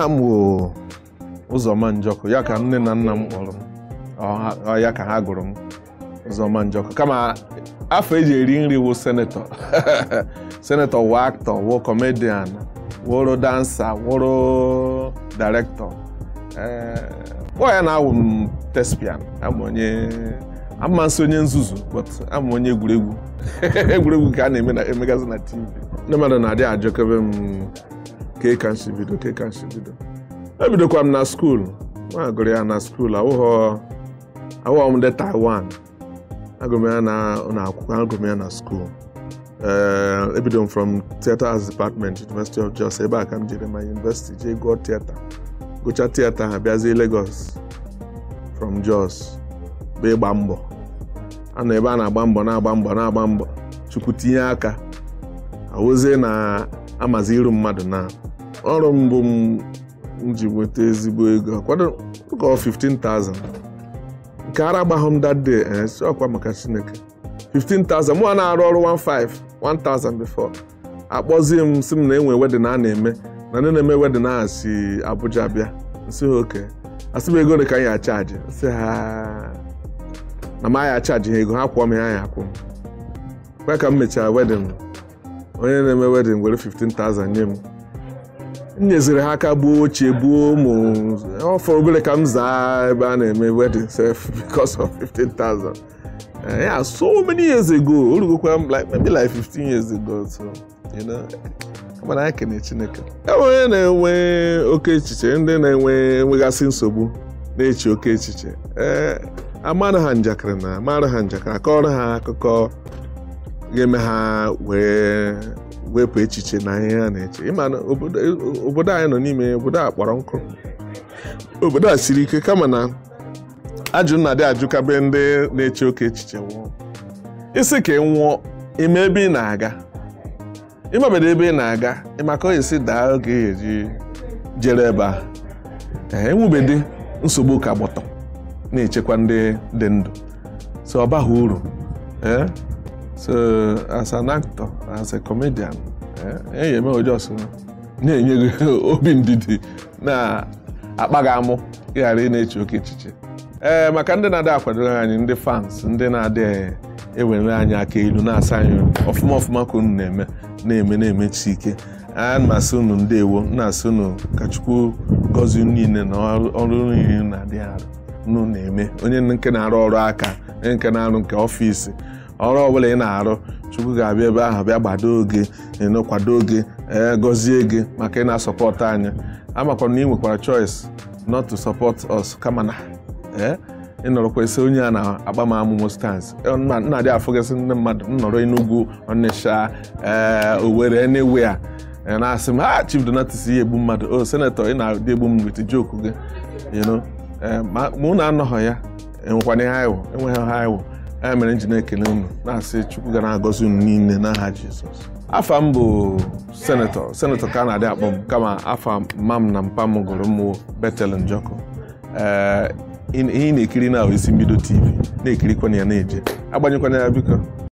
aha m bụ Uzoma Njoku, ya ka nne na nna m kpọrọ m, ya ka ha gụrụ m Uzoma Njoku. Kama afọ eji eri nri wụ senetọ senetọ wụ aktọ, wụ kọmedian, wụrụ dansa, wụrụ direktọ. Ya na-awụ m tespian, amasị onye nzuzu, but ama onye egwuregwu egwuregwu ka a na-emegazi na TV. Ndị mmadụ na-adị ajọkebe m ka ka nsi bido. Ebidokwa m na skuul, agụrụ ya na skuul, awụghọ m ndị Taiwan, agụrụ m ya na skuul. Ebido m from Theatre Arts Department, University of Jos, ebe a ka m jere ma university jee gụọ theatre. Gụcha theatre ha bịazie Lagos from Jos bụ ịgba mbọ. Anọ ebe a na-agba mbọ Chukwu tinye aka awụzie na amazi iru mmadụ na ọrụ mbụ m ji nweta ezigbo ego kwado ụkọ 15,000 nke ara agbaghọ m that day ọkwa maka Chineke 15,000 mụ na-arụ ọrụ 1,000 before akpọzie m sị m na enwe wedding a na-eme na ndị na-eme wedding a si Abuja bịa nsị ha oke asị m ego ole ka anyị achaji sị ha na m anyị achaji ha ego ha kwụọ m ya anyị akwụ m kwa ka m mechara wedding onye na-eme wedding were 15,000 nye m nyeziri ha aka gbuo ochie gbuo ụmụ ọfọ obere ka m zaa ebe a na-eme wedding sef because of 15,000. Yeah, so many years ago, maybe like 15 years ago, so you know, come on, I can Chineke. Enwe na-enwe oke echiche, ndị na-enwegasị nsogbu na-eche oke echiche. Amara ha njakịrị akọrọ ha akụkọ ga-eme ha wepụ echiche na ihe ha na-eche. Ịma na obodo anyị nọ n'ime obodo a kpọrọ nkụ. Obodo a siri ike kama na ajụ na-adị ajụkabe ndị na-eche oke echiche nwụọ. Isi ka ị nwụọ ime ebe ị na-aga. Ịmabedo ebe ị na-aga, ịmaka o esi daa oge eji jere ebe a. Enwubedi nsogbu ka gbọtọ na-echekwa ndị dị ndụ. So ọ baghị uru. So as an actor, as a comedian, eme ojoso na-enye gị obi ndidi na-akpa gị amụ ghara ị na-eche oke echiche. Maka ndị na-adị akwadoro anyị, ndị fans, ndị na-adị ewere anyị aka ilu na-asa anyị ọfụma ka unu na-emechi ike. Masị unu ndewo, na-asị unu ka Chukwu gọzie niile na ọrụ niile na-adị arụ unu na-eme. Onye nke na-arụ ọrụ aka, onye nke na-arụ nke ọfịs, ọrụ ọbụla ị na-arụ, Chukwu ga-abịa ebe ahụ bịa gbado oge, kwado oge, gọzie gị maka ị na-asọpọtụ anyị. Amakwa na ị nwekwara choice not to support us kama na ịnọrọkwa isi onye a na-agba m amụ most times. Na-adị afụgasị ndị mmadụ nnọrọ Enugu, Ọnịsha, Owerri, anywhere na-asị m Chief Donatus ihe egbu mmadụ, senetọ ị na-adị egbu m with joke gị, ma unu anọghọ ya enwekwana ihe anyị wụ, enweghị ha anyị wụ. Ya mere nji na-ekele unu na-asị Chukwu ga na-agọzi unu niile n'aha Jizọs. Afa m bụ senetọ ka a na-adị akpọ m kama afa mam na mpa m gụrụ m Bethel Njoku. Ihe ị na-ekiri na isi mbido TV na-ekirikwana ya na-eje agbanyekwana ya biko.